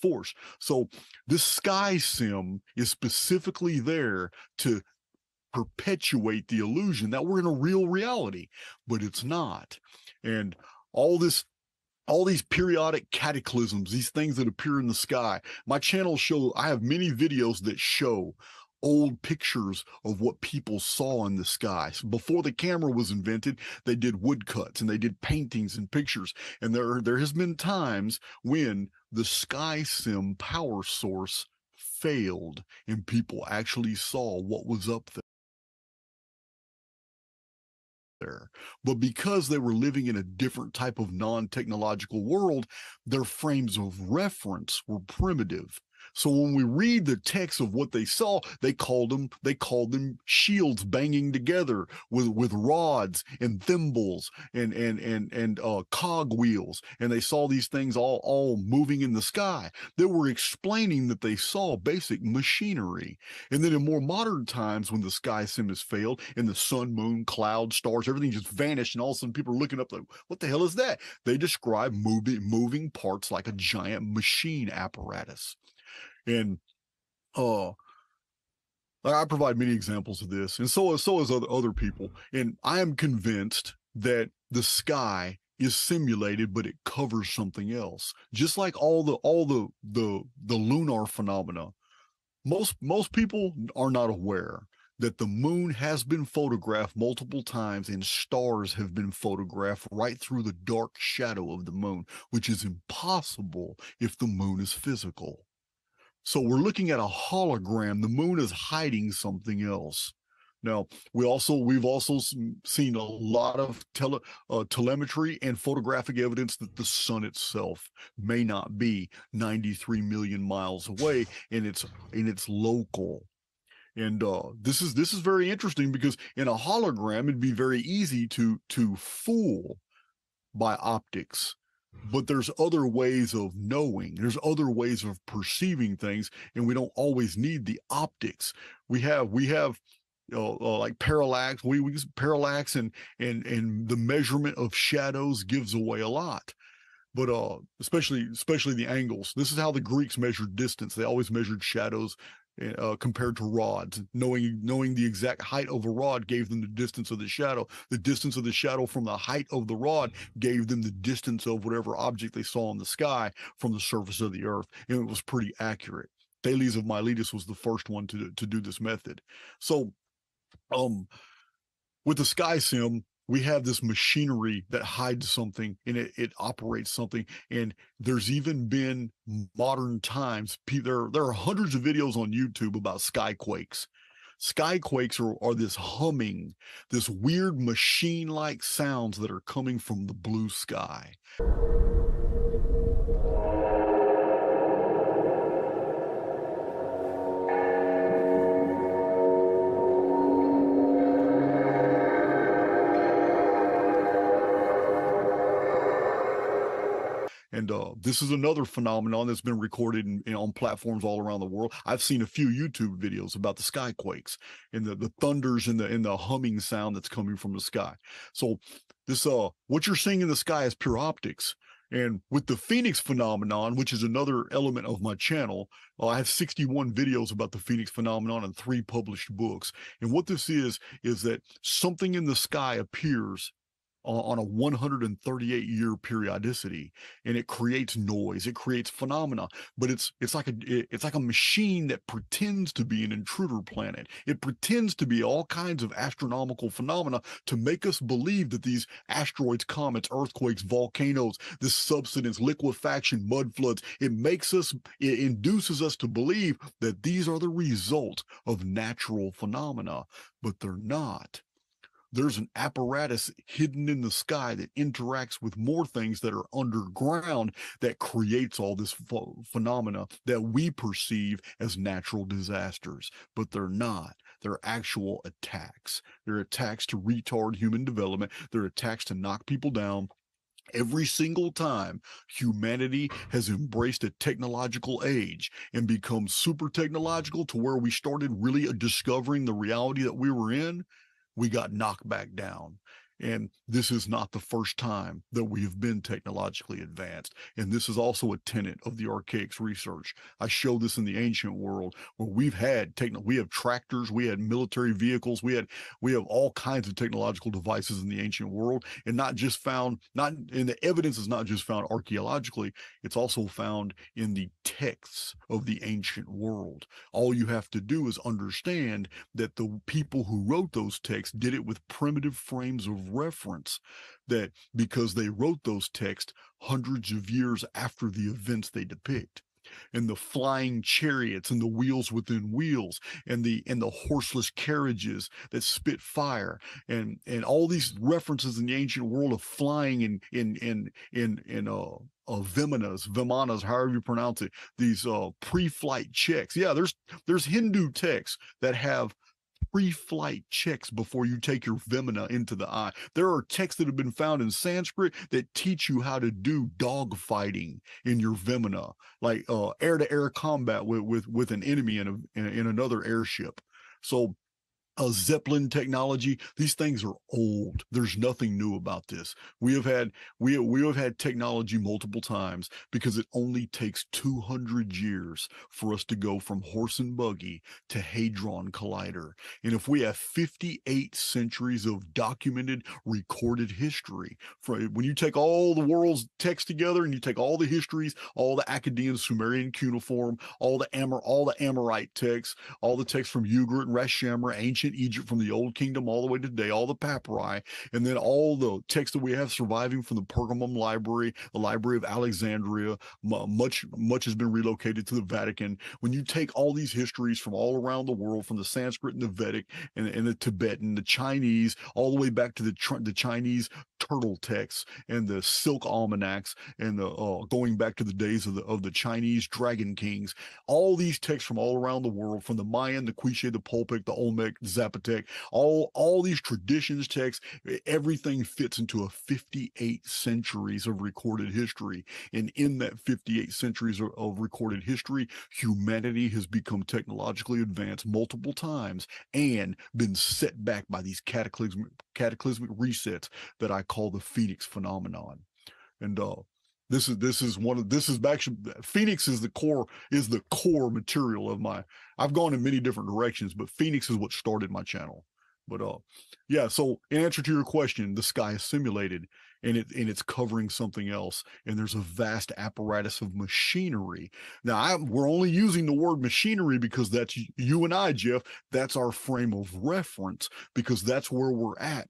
force. So this sky sim is specifically there to perpetuate the illusion that we're in a real reality, but it's not. And all these periodic cataclysms, these things that appear in the sky. My channel I have many videos that show old pictures of what people saw in the sky. So before the camera was invented, they did woodcuts and they did paintings and pictures. And there has been times when the sky sim power source failed and people actually saw what was up there. But because they were living in a different type of non-technological world, their frames of reference were primitive. So when we read the text of what they saw, they called them shields banging together with rods and thimbles and cogwheels, and they saw these things all moving in the sky. They were explaining that they saw basic machinery. And then in more modern times, when the sky sim has failed and the sun, moon, clouds, stars, everything just vanished, and all of a sudden people are looking up like, what the hell is that? They describe moving parts like a giant machine apparatus. And I provide many examples of this, and so is other people. And I am convinced that the sky is simulated, but it covers something else. Just like all the lunar phenomena, most people are not aware that the moon has been photographed multiple times and stars have been photographed right through the dark shadow of the moon, which is impossible if the moon is physical. So we're looking at a hologram. The moon is hiding something else. Now, we've also seen a lot of telemetry and photographic evidence that the sun itself may not be 93 million miles away, and it's local. And this is very interesting, because in a hologram, it'd be very easy to fool by optics. But there's other ways of knowing, there's other ways of perceiving things, and we don't always need the optics. We have like parallax. We use parallax, and the measurement of shadows gives away a lot. But especially the angles. This is how the Greeks measured distance. They always measured shadows compared to rods. Knowing the exact height of a rod gave them the distance of the shadow. The distance of the shadow from the height of the rod gave them the distance of whatever object they saw in the sky from the surface of the earth, and it was pretty accurate. Thales of Miletus was the first one to do this method. So with the sky sim, we have this machinery that hides something, and it operates something. And there's even been modern times, there are hundreds of videos on YouTube about skyquakes. Skyquakes are this humming, this weird machine-like sounds that are coming from the blue sky. And this is another phenomenon that's been recorded on platforms all around the world. I've seen a few YouTube videos about the skyquakes and the thunders and the humming sound that's coming from the sky. So this what you're seeing in the sky is pure optics. And with the Phoenix phenomenon, which is another element of my channel, I have 61 videos about the Phoenix phenomenon and 3 published books. And what this is that something in the sky appears on a 138-year periodicity, and it creates noise, it creates phenomena. But it's like a machine that pretends to be an intruder planet. It pretends to be all kinds of astronomical phenomena to make us believe that these asteroids, comets, earthquakes, volcanoes, this subsidence, liquefaction, mud floods, it induces us to believe that these are the result of natural phenomena, but they're not. There's an apparatus hidden in the sky that interacts with more things that are underground that creates all this phenomena that we perceive as natural disasters, but they're not. They're actual attacks. They're attacks to retard human development. They're attacks to knock people down. Every single time humanity has embraced a technological age and become super technological to where we started really discovering the reality that we were in, we got knocked back down. And this is not the first time that we have been technologically advanced. And this is also a tenet of the archaics research. I show this in the ancient world where we have tractors, we had military vehicles, we have all kinds of technological devices in the ancient world, and the evidence is not just found archaeologically, it's also found in the texts of the ancient world. All you have to do is understand that the people who wrote those texts did it with primitive frames of reference, that because they wrote those texts hundreds of years after the events they depict. And the flying chariots and the wheels within wheels and the horseless carriages that spit fire and all these references in the ancient world of flying in vimanas, however you pronounce it, these pre-flight checks. Yeah, there's Hindu texts that have pre-flight checks before you take your vimana into the eye. There are texts that have been found in Sanskrit that teach you how to do dog fighting in your vimana, like air-to-air combat with an enemy in another airship. So Zeppelin technology. These things are old. There's nothing new about this. We have had technology multiple times because it only takes 200 years for us to go from horse and buggy to Hadron Collider. And if we have 58 centuries of documented, recorded history, when you take all the world's text together and you take all the histories, all the Akkadian, Sumerian cuneiform, all the Amorite texts, all the texts from Ugarit and Ras-Shamra, ancient Egypt from the Old Kingdom all the way to today, all the papyri, and then all the texts that we have surviving from the Pergamum Library, the Library of Alexandria. Much has been relocated to the Vatican. When you take all these histories from all around the world, from the Sanskrit and the Vedic and the Tibetan, the Chinese, all the way back to the Chinese turtle texts and the silk almanacs, and the going back to the days of the Chinese dragon kings, all these texts from all around the world, from the Mayan, the Quiche, the Toltec, the Olmec, the Zapotec, all these traditions texts, everything fits into a 58 centuries of recorded history. And in that 58 centuries of recorded history, humanity has become technologically advanced multiple times and been set back by these cataclysmic resets that I call the Phoenix phenomenon. And this is actually, Phoenix is the core material of my. I've gone in many different directions, but Phoenix is what started my channel. But yeah. So in answer to your question, the sky is simulated, and it's covering something else, and there's a vast apparatus of machinery. Now we're only using the word machinery because that's you and I, Jeff. That's our frame of reference because that's where we're at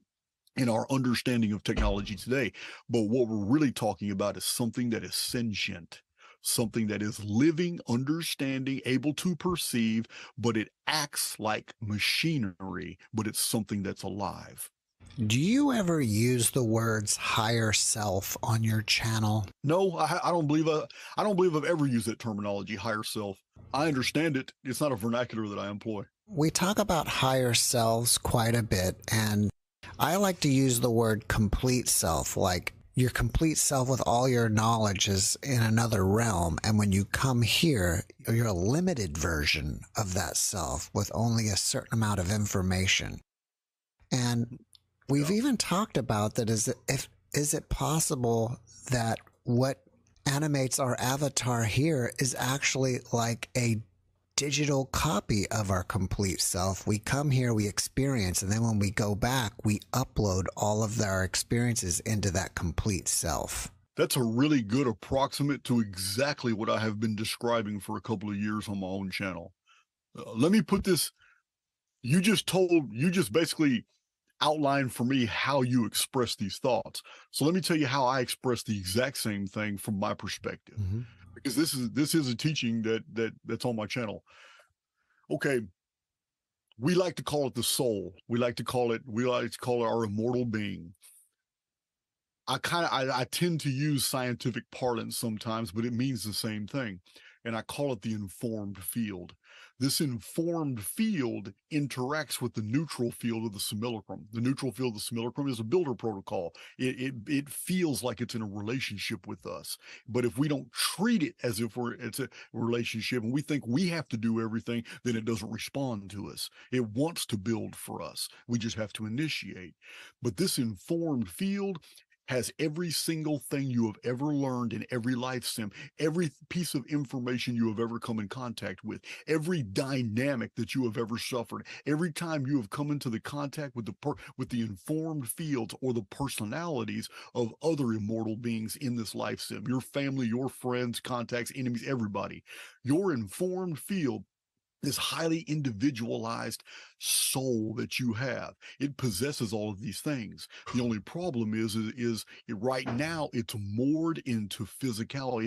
in our understanding of technology today. But what we're really talking about is something that is sentient, something that is living, understanding, able to perceive, but it acts like machinery, but it's something that's alive. Do you ever use the words higher self on your channel? No, I don't believe I've ever used that terminology, higher self. I understand it. It's not a vernacular that I employ. We talk about higher selves quite a bit, and I like to use the word complete self, like your complete self with all your knowledge is in another realm. And when you come here, you're a limited version of that self with only a certain amount of information. And we've even talked about that. Is it possible that what animates our avatar here is actually like a digital copy of our complete self? We come here, we experience, and then when we go back, we upload all of our experiences into that complete self. That's a really good approximate to exactly what I have been describing for a couple of years on my own channel. Let me put this, you just basically outlined for me how you express these thoughts. So let me tell you how I express the exact same thing from my perspective. Mm-hmm. Because this is a teaching that's on my channel. Okay, we like to call it the soul. We like to call it our immortal being. I tend to use scientific parlance sometimes, but it means the same thing. And I call it the informed field. This informed field interacts with the neutral field of the simulacrum. The neutral field of the simulacrum is a builder protocol. It feels like it's in a relationship with us. But if we don't treat it as if it's a relationship and we think we have to do everything, then it doesn't respond to us. It wants to build for us. We just have to initiate. But this informed field has every single thing you have ever learned in every life sim, every piece of information you have ever come in contact with, every dynamic that you have ever suffered, every time you have come into the contact with the informed fields or the personalities of other immortal beings in this life sim, your family, your friends, contacts, enemies, everybody. Your informed field, this highly individualized soul that you have, it possesses all of these things. The only problem is right now it's moored into physicality.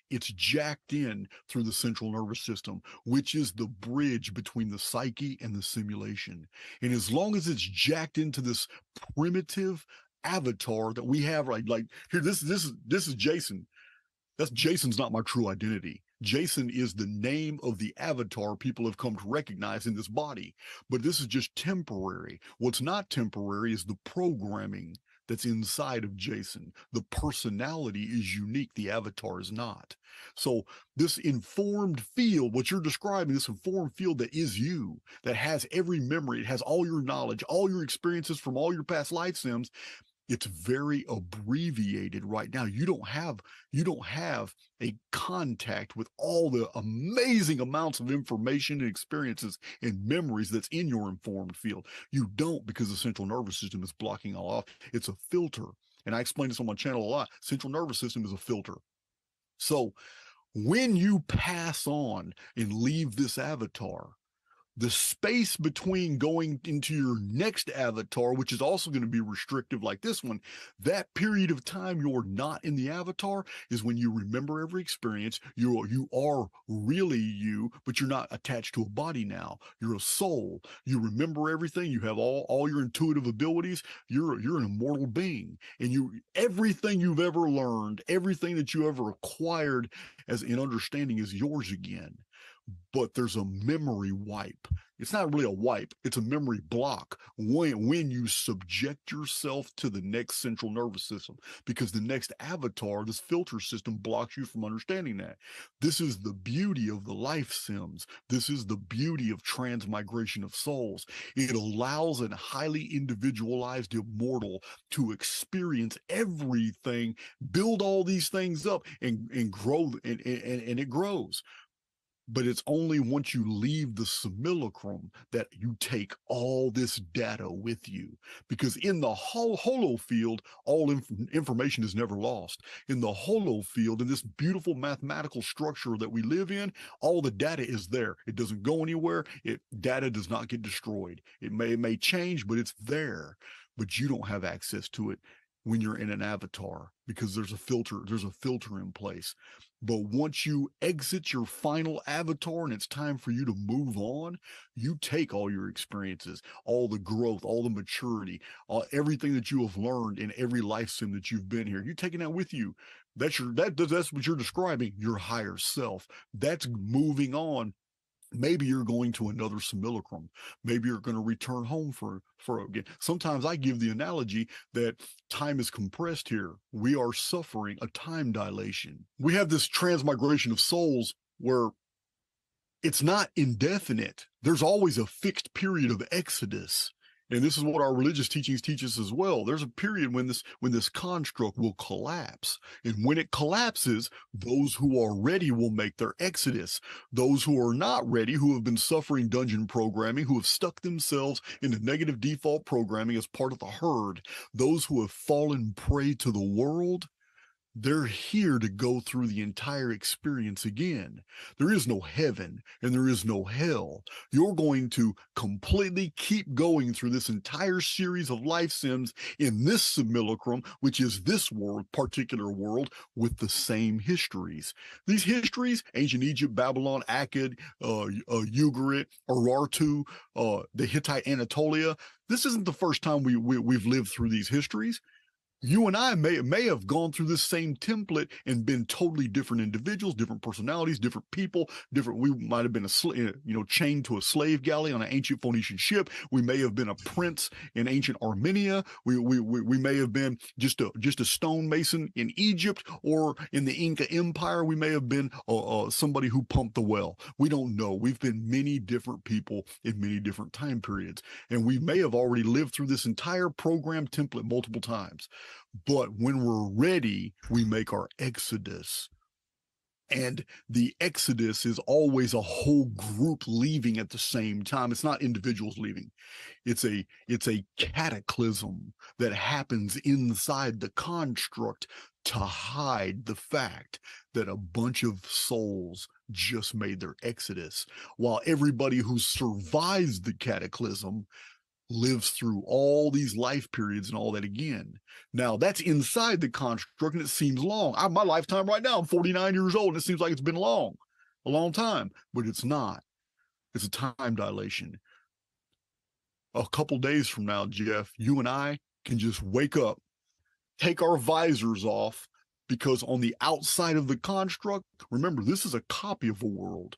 It's jacked in through the central nervous system, which is the bridge between the psyche and the simulation. And as long as it's jacked into this primitive avatar that we have, like here, this is Jason. Jason's not my true identity. Jason is the name of the avatar people have come to recognize in this body, but this is just temporary. What's not temporary is the programming that's inside of Jason. The personality is unique. The avatar is not. So this informed field, what you're describing, this informed field that is you, that has every memory, it has all your knowledge, all your experiences from all your past life sims, it's very abbreviated right now. You don't have a contact with all the amazing amounts of information and experiences and memories that's in your informed field. You don't, because the central nervous system is blocking all off. It's a filter. And I explain this on my channel a lot. Central nervous system is a filter. So when you pass on and leave this avatar, the space between going into your next avatar, which is also going to be restrictive like this one, that period of time you're not in the avatar is when you remember every experience. You are really you, but you're not attached to a body now. You're a soul. You remember everything. You have all your intuitive abilities. You're an immortal being. And everything you've ever learned, everything that you ever acquired as an understanding is yours again. But there's a memory wipe. It's not really a wipe. It's a memory block when you subject yourself to the next central nervous system, because the next avatar, this filter system, blocks you from understanding that. This is the beauty of the life sims. This is the beauty of transmigration of souls. It allows a highly individualized immortal to experience everything, build all these things up, and grow, and it grows. But it's only once you leave the simulacrum that you take all this data with you. Because in the holo field, all information is never lost. In the holo field, in this beautiful mathematical structure that we live in, all the data is there. It doesn't go anywhere. Data does not get destroyed. It may change, but it's there. But you don't have access to it when you're in an avatar, because there's a filter in place. But once you exit your final avatar and it's time for you to move on, you take all your experiences, all the growth, all the maturity, everything that you have learned in every life sim that you've been here. You're taking that with you. That's what you're describing, your higher self. That's moving on. Maybe you're going to another simulacrum. Maybe you're going to return home for again. Sometimes I give the analogy that time is compressed here. We are suffering a time dilation. We have this transmigration of souls where it's not indefinite. There's always a fixed period of exodus. And this is what our religious teachings teach us as well. There's a period when this construct will collapse. And when it collapses, those who are ready will make their exodus. Those who are not ready, who have been suffering dungeon programming, who have stuck themselves into negative default programming as part of the herd, those who have fallen prey to the world, they're here to go through the entire experience again. There is no heaven and there is no hell. You're going to completely keep going through this entire series of life sims in this simulacrum, which is this particular world, with the same histories. These histories, ancient Egypt, Babylon, Akkad, Ugarit, Urartu, the Hittite Anatolia, this isn't the first time we've lived through these histories. You and I may have gone through this same template and been totally different individuals, different personalities, different people, different. We might have been chained to a slave galley on an ancient Phoenician ship. We may have been a prince in ancient Armenia. We may have been just a stonemason in Egypt, or in the Inca Empire. We may have been somebody who pumped the well. We don't know. We've been many different people in many different time periods, and we may have already lived through this entire program template multiple times. But when we're ready, we make our exodus. And the exodus is always a whole group leaving at the same time. It's not individuals leaving. It's a cataclysm that happens inside the construct to hide the fact that a bunch of souls just made their exodus, while everybody who survives the cataclysm lives through all these life periods and all that again. Now, that's inside the construct, and it seems long. My lifetime right now, I'm 49 years old, and it seems like it's been a long time, but it's not. It's a time dilation. A couple days from now, Jeff, you and I can just wake up, take our visors off, because on the outside of the construct, remember, this is a copy of a world.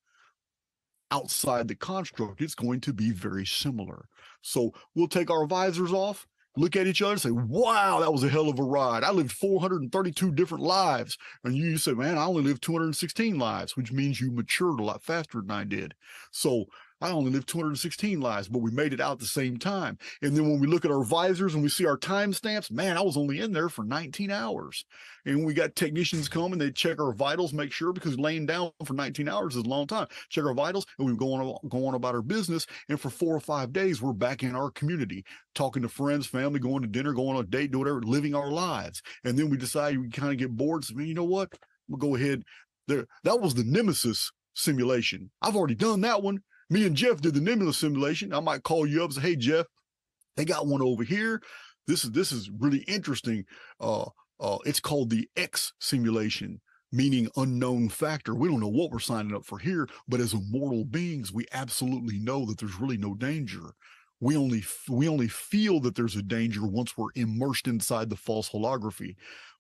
Outside the construct, it's going to be very similar. So we'll take our visors off look at each other and say, wow, that was a hell of a ride. I lived 432 different lives. And you say, man, I only lived 216 lives, which means you matured a lot faster than I did. So I only lived 216 lives, but we made it out at the same time. And then when we look at our visors and we see our timestamps, man, I was only in there for 19 hours. And we got technicians come and they check our vitals, make sure, because laying down for 19 hours is a long time. Check our vitals, and we go on about our business. And for 4 or 5 days, we're back in our community, talking to friends, family, going to dinner, going on a date, do whatever, living our lives. And then we decide we kind of get bored. So, man, you know what? We'll go ahead. There, that was the Nemesis simulation. I've already done that one. Me and Jeff did the Nemesis simulation. I might call you up and say, hey, Jeff, they got one over here. This is really interesting. It's called the X simulation, meaning unknown factor. We don't know what we're signing up for here, but as immortal beings, we absolutely know that there's really no danger. We only feel that there's a danger once we're immersed inside the false holography.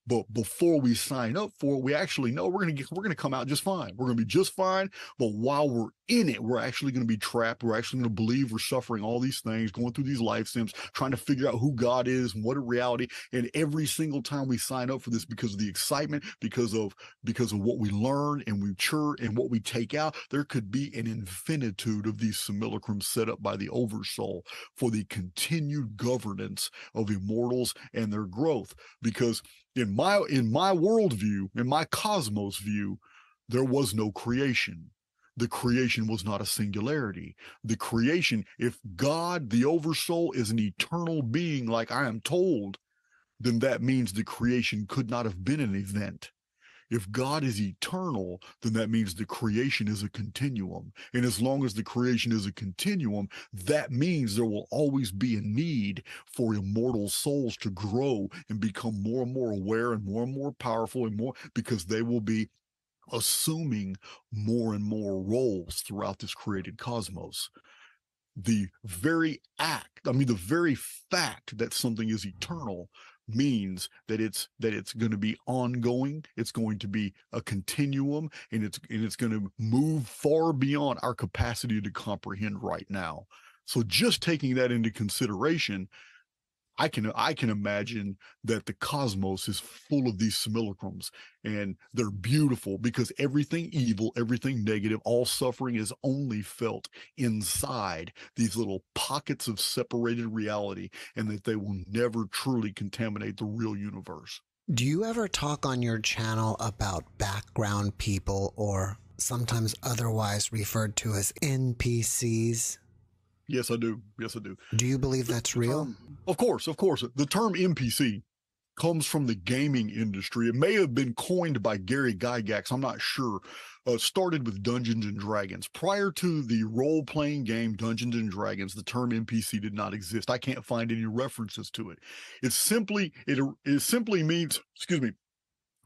But before we sign up for it, we actually know we're gonna come out just fine. We're gonna be just fine. But while we're in it, we're actually gonna be trapped. We're actually gonna believe we're suffering all these things, going through these life sims, trying to figure out who God is and what a reality. And every single time we sign up for this, because of the excitement, because of what we learn and we mature and what we take out, there could be an infinitude of these simulacrums set up by the Oversoul for the continued governance of immortals and their growth. Because in my worldview, in my cosmos view, there was no creation. The creation was not a singularity. The creation, if God, the Oversoul, is an eternal being like I am told, then that means the creation could not have been an event. If God is eternal, then that means the creation is a continuum. And as long as the creation is a continuum, that means there will always be a need for immortal souls to grow and become more and more aware and more powerful and more, because they will be assuming more and more roles throughout this created cosmos. The very fact that something is eternal means that it's going to be ongoing, it's going to be a continuum, and it's going to move far beyond our capacity to comprehend right now. So just taking that into consideration, I can imagine that the cosmos is full of these simulacrums, and they're beautiful because everything evil, everything negative, all suffering is only felt inside these little pockets of separated reality, and that they will never truly contaminate the real universe. Do you ever talk on your channel about background people, or sometimes otherwise referred to as NPCs? Yes, I do. Yes, I do. Do you believe that's real? Of course. The term NPC comes from the gaming industry. It may have been coined by Gary Gygax, I'm not sure. Started with Dungeons and Dragons. Prior to the role-playing game Dungeons and Dragons, the term NPC did not exist. I can't find any references to it. It simply means,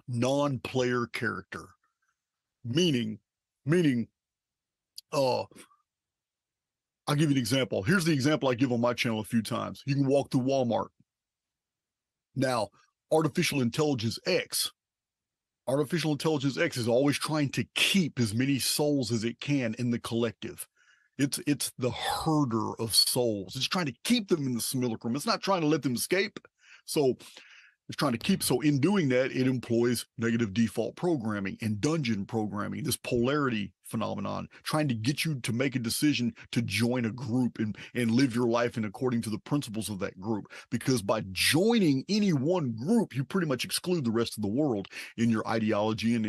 non-player character. Meaning, I'll give you an example. Here's the example I give on my channel a few times. You can walk through Walmart. Now, Artificial Intelligence X is always trying to keep as many souls as it can in the collective. It's the herder of souls. It's trying to keep them in the simulacrum. It's not trying to let them escape. So it's trying to keep. So in doing that, it employs negative default programming and dungeon programming, this polarity phenomenon, trying to get you to make a decision to join a group and live your life in according to the principles of that group. Because by joining any one group, you pretty much exclude the rest of the world in your ideology and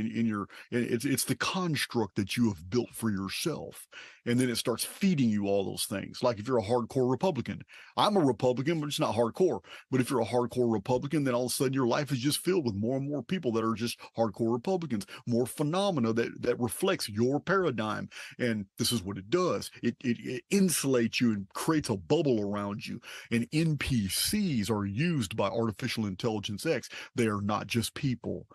it's the construct that you have built for yourself. And then it starts feeding you all those things. Like if you're a hardcore Republican, I'm a Republican, but it's not hardcore. But if you're a hardcore Republican, then all of a sudden your life is just filled with more and more people that are just hardcore Republicans, more phenomena that reflects your paradigm. And this is what it does. It insulates you and creates a bubble around you. And NPCs are used by Artificial Intelligence X. They are not just people.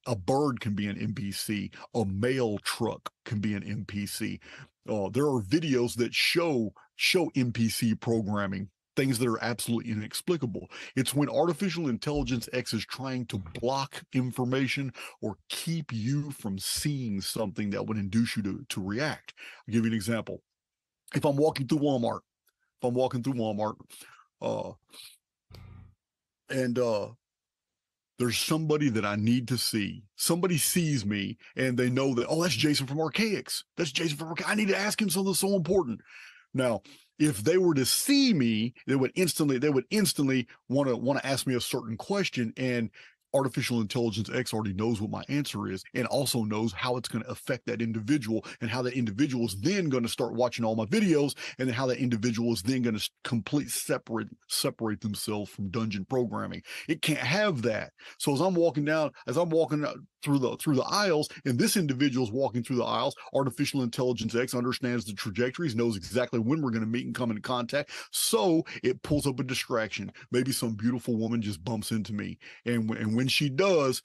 A bird can be an NPC. A mail truck can be an NPC. There are videos that show NPC programming, things that are absolutely inexplicable. It's when Artificial Intelligence X is trying to block information or keep you from seeing something that would induce you to react. I'll give you an example. If I'm walking through Walmart, and there's somebody that I need to see. Somebody sees me and they know that, oh, that's Jason from Archaics. That's Jason from Archaics. I need to ask him something so important. Now, if they were to see me, they would instantly want to ask me a certain question, and artificial intelligence X already knows what my answer is, and also knows how it's going to affect that individual, and how that individual is then going to start watching all my videos, and then how that individual is then going to separate themselves from dungeon programming. It can't have that. So as I'm walking through the aisles, and this individual's walking through the aisles, artificial intelligence X understands the trajectories, knows exactly when we're going to meet and come into contact. So it pulls up a distraction. Maybe some beautiful woman just bumps into me, and when she does,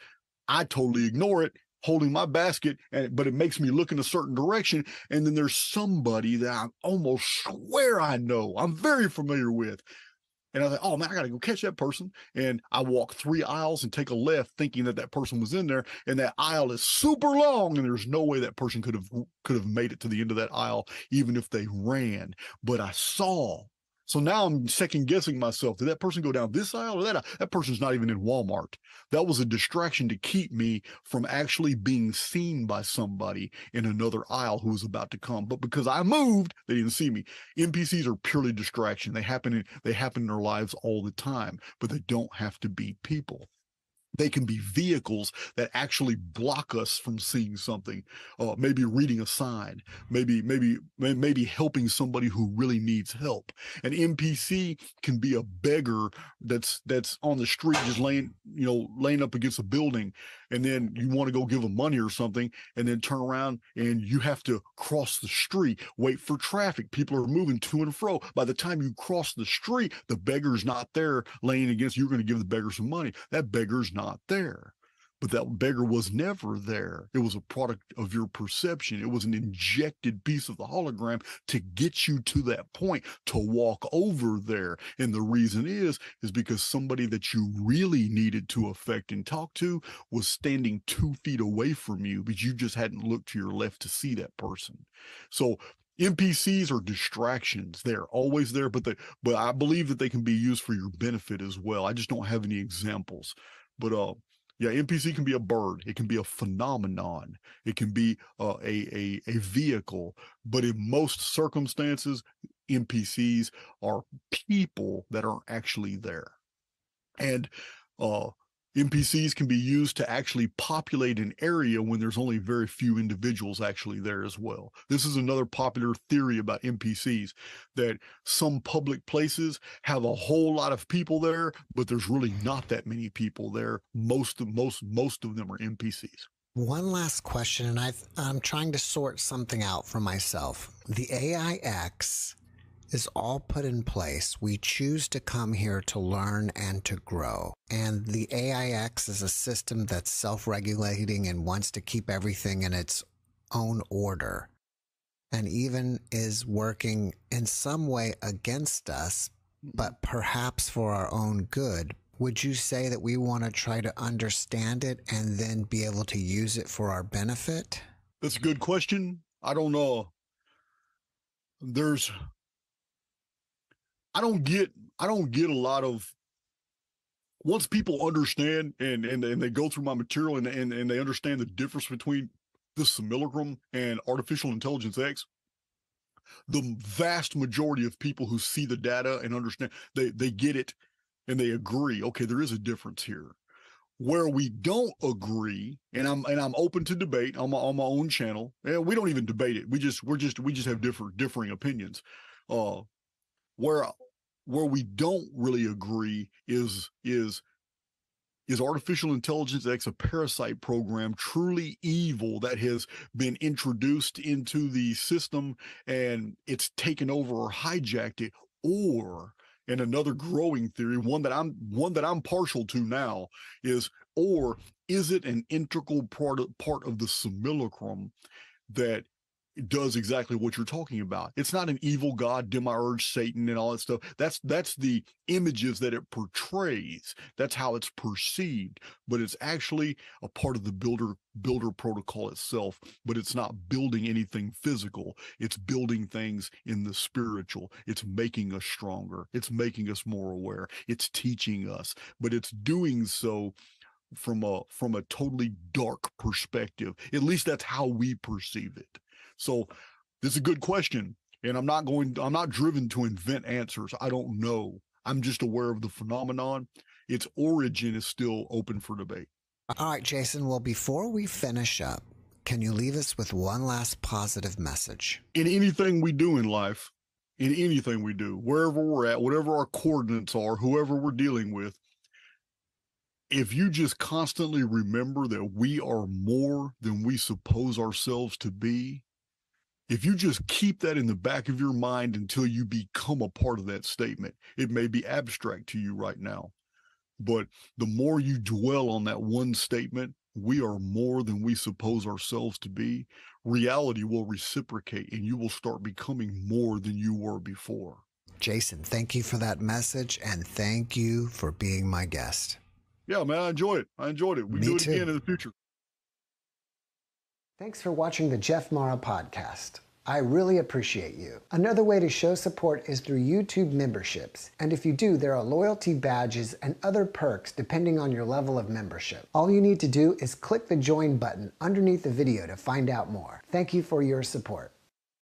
I totally ignore it, holding my basket, but it makes me look in a certain direction. And then there's somebody that I almost swear I know, I'm very familiar with. And I was like, oh man, I got to go catch that person. And I walk 3 aisles and take a left thinking that that person was in there. And that aisle is super long. And there's no way that person could have made it to the end of that aisle, even if they ran. But I saw. So now I'm second guessing myself. Did that person go down this aisle or that aisle? That person's not even in Walmart. That was a distraction to keep me from actually being seen by somebody in another aisle who was about to come. But because I moved, they didn't see me. NPCs are purely distraction. They happen in their lives all the time, but they don't have to be people. They can be vehicles that actually block us from seeing something, maybe reading a sign, maybe helping somebody who really needs help. An NPC can be a beggar that's on the street just laying up against a building, and then you want to go give them money or something, and then turn around and you have to cross the street, wait for traffic. People are moving to and fro. By the time you cross the street, the beggar's not there laying against you. You're going to give the beggar some money. That beggar's not there. But that beggar was never there. It was a product of your perception. It was an injected piece of the hologram to get you to that point, to walk over there. And the reason is because somebody that you really needed to affect and talk to was standing 2 feet away from you, but you just hadn't looked to your left to see that person. So NPCs are distractions. They're always there, but I believe that they can be used for your benefit as well. I just don't have any examples. But yeah, NPC can be a bird. It can be a phenomenon. It can be a vehicle. But in most circumstances, NPCs are people that aren't actually there. And NPCs can be used to actually populate an area when there's only very few individuals actually there as well. This is another popular theory about NPCs, that some public places have a whole lot of people there, but there's really not that many people there. Most of them are NPCs. One last question, and I'm trying to sort something out for myself. The AIX is all put in place. We choose to come here to learn and to grow. And the AIX is a system that's self-regulating and wants to keep everything in its own order, and even is working in some way against us, but perhaps for our own good. Would you say that we want to try to understand it and then be able to use it for our benefit? That's a good question. I don't know. I don't get a lot of, once people understand and they go through my material and they understand the difference between the simulacrum and artificial intelligence X, the vast majority of people who see the data and understand, they get it and they agree, okay, there is a difference here. Where we don't agree, and I'm open to debate on my own channel, and we don't even debate it. We just have differing opinions. Where we don't really agree is artificial intelligence X a parasite program, truly evil, that has been introduced into the system and it's taken over or hijacked it? Or, and another growing theory, one that I'm partial to now, is it an integral part of the simulacrum that it does exactly what you're talking about. It's not an evil God, demiurge, Satan, and all that stuff. That's the images that it portrays. That's how it's perceived. But it's actually a part of the builder protocol itself. But it's not building anything physical. It's building things in the spiritual. It's making us stronger. It's making us more aware. It's teaching us. But it's doing so from a totally dark perspective. At least that's how we perceive it. So this is a good question, and I'm not driven to invent answers. I don't know. I'm just aware of the phenomenon. Its origin is still open for debate. All right, Jason. Well, before we finish up, can you leave us with one last positive message? In anything we do in life, in anything we do, wherever we're at, whatever our coordinates are, whoever we're dealing with, if you just constantly remember that we are more than we suppose ourselves to be, if you just keep that in the back of your mind until you become a part of that statement, it may be abstract to you right now, but the more you dwell on that one statement, we are more than we suppose ourselves to be, reality will reciprocate and you will start becoming more than you were before. Jason, thank you for that message, and thank you for being my guest. Yeah, man, I enjoyed it. We do it again in the future. Thanks for watching the Jeff Mara podcast. I really appreciate you. Another way to show support is through YouTube memberships. And if you do, there are loyalty badges and other perks depending on your level of membership. All you need to do is click the join button underneath the video to find out more. Thank you for your support.